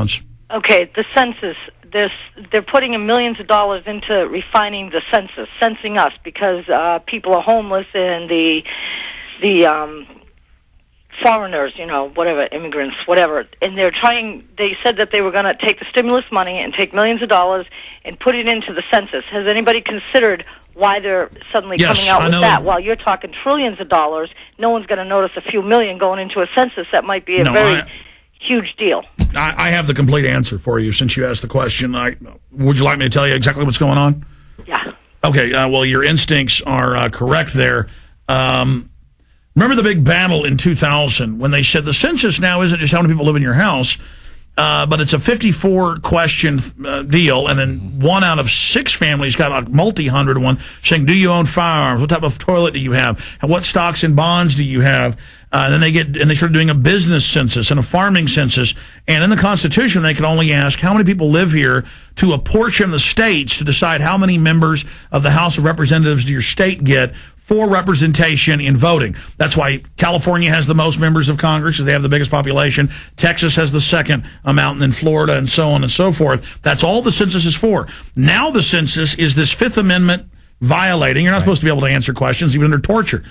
happens. Okay, the census. They're putting in millions of dollars into refining the census, censing us, because people are homeless and the foreigners, whatever, immigrants, whatever. And they said that they were going to take the stimulus money and take millions of dollars and put it into the census. Has anybody considered why they're suddenly coming out with that? While you're talking trillions of dollars, no one's going to notice a few million going into a census. That might be a very huge deal. I have the complete answer for you since you asked the question. Would you like me to tell you exactly what's going on? Yeah. Okay, well, your instincts are correct there. Remember the big battle in 2000 when they said the census now isn't just how many people live in your house, but it's a 54-question deal, and then 1 out of 6 families got a multi-hundred one saying, do you own firearms? What type of toilet do you have? And what stocks and bonds do you have? Then they started doing a business census and a farming census. And in the Constitution, they could only ask how many people live here to apportion the states to decide how many members of the House of Representatives do your state get for representation in voting. That's why California has the most members of Congress, because they have the biggest population. Texas has the second amount, and then Florida, and so on and so forth. That's all the census is for. Now the census is this Fifth Amendment violating. You're not supposed to be able to answer questions, even under torture.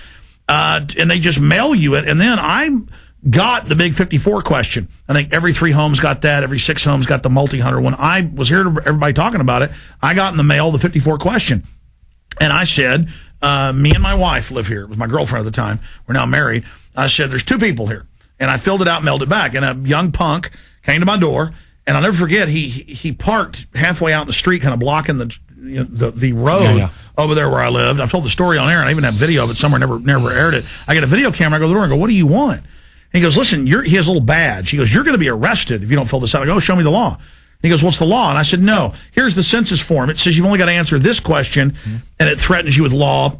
And they just mail you it. And then I got the big 54 question. I think every 3 homes got that. Every 6 homes got the multi-hundred one. I was here to everybody talking about it. I got in the mail the 54 question. And I said, me and my wife live here. It was my girlfriend at the time. We're now married. I said, there's 2 people here. And I filled it out and mailed it back. And a young punk came to my door. And I'll never forget, he parked halfway out in the street, kind of blocking the road over there where I lived. I've told the story on air, and I even have video of it somewhere, never aired it. I get a video camera, I go to the door and go, what do you want? And he goes, listen, he has a little badge. He goes, you're going to be arrested if you don't fill this out. I go, show me the law. And he goes, what's the law? And I said, no, here's the census form. It says you've only got to answer this question, and it threatens you with law.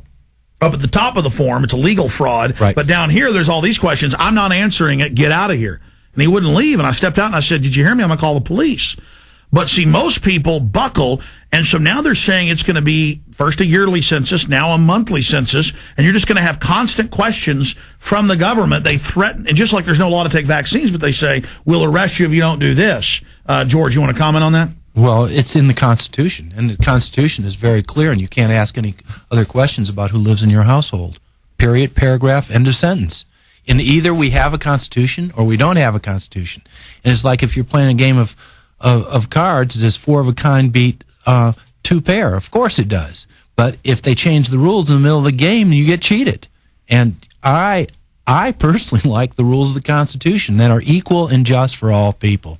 Up at the top of the form, it's a legal fraud. Right. But down here, there's all these questions. I'm not answering it. Get out of here. And he wouldn't leave. And I stepped out and I said, did you hear me? I'm going to call the police. But see, most people buckle, and so now they're saying it's going to be first a yearly census, now a monthly census, and you're just going to have constant questions from the government. They threaten, and just like there's no law to take vaccines, but they say, we'll arrest you if you don't do this. George, you want to comment on that? Well, it's in the Constitution, and the Constitution is very clear, and you can't ask any other questions about who lives in your household. Period, paragraph, end of sentence. And either we have a Constitution or we don't have a Constitution. And it's like if you're playing a game of cards, does 4 of a kind beat 2 pair? Of course it does. But if they change the rules in the middle of the game, you get cheated. And I personally like the rules of the Constitution that are equal and just for all people.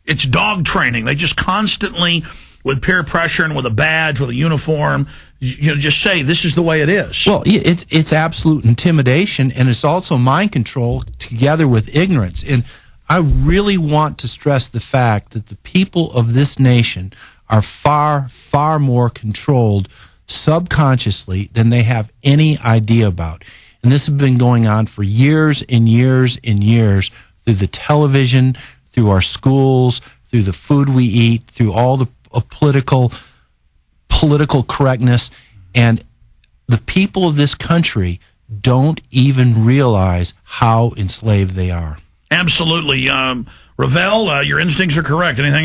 It's dog training. They just constantly, with peer pressure and with a badge, with a uniform, just say this is the way it is. Well, it's absolute intimidation, and it's also mind control together with ignorance. And I really want to stress the fact that the people of this nation are far, far more controlled subconsciously than they have any idea about. And this has been going on for years and years and years through the television, through our schools, through the food we eat, through all the political correctness. And the people of this country don't even realize how enslaved they are. Absolutely. Ravel, your instincts are correct. Anything else?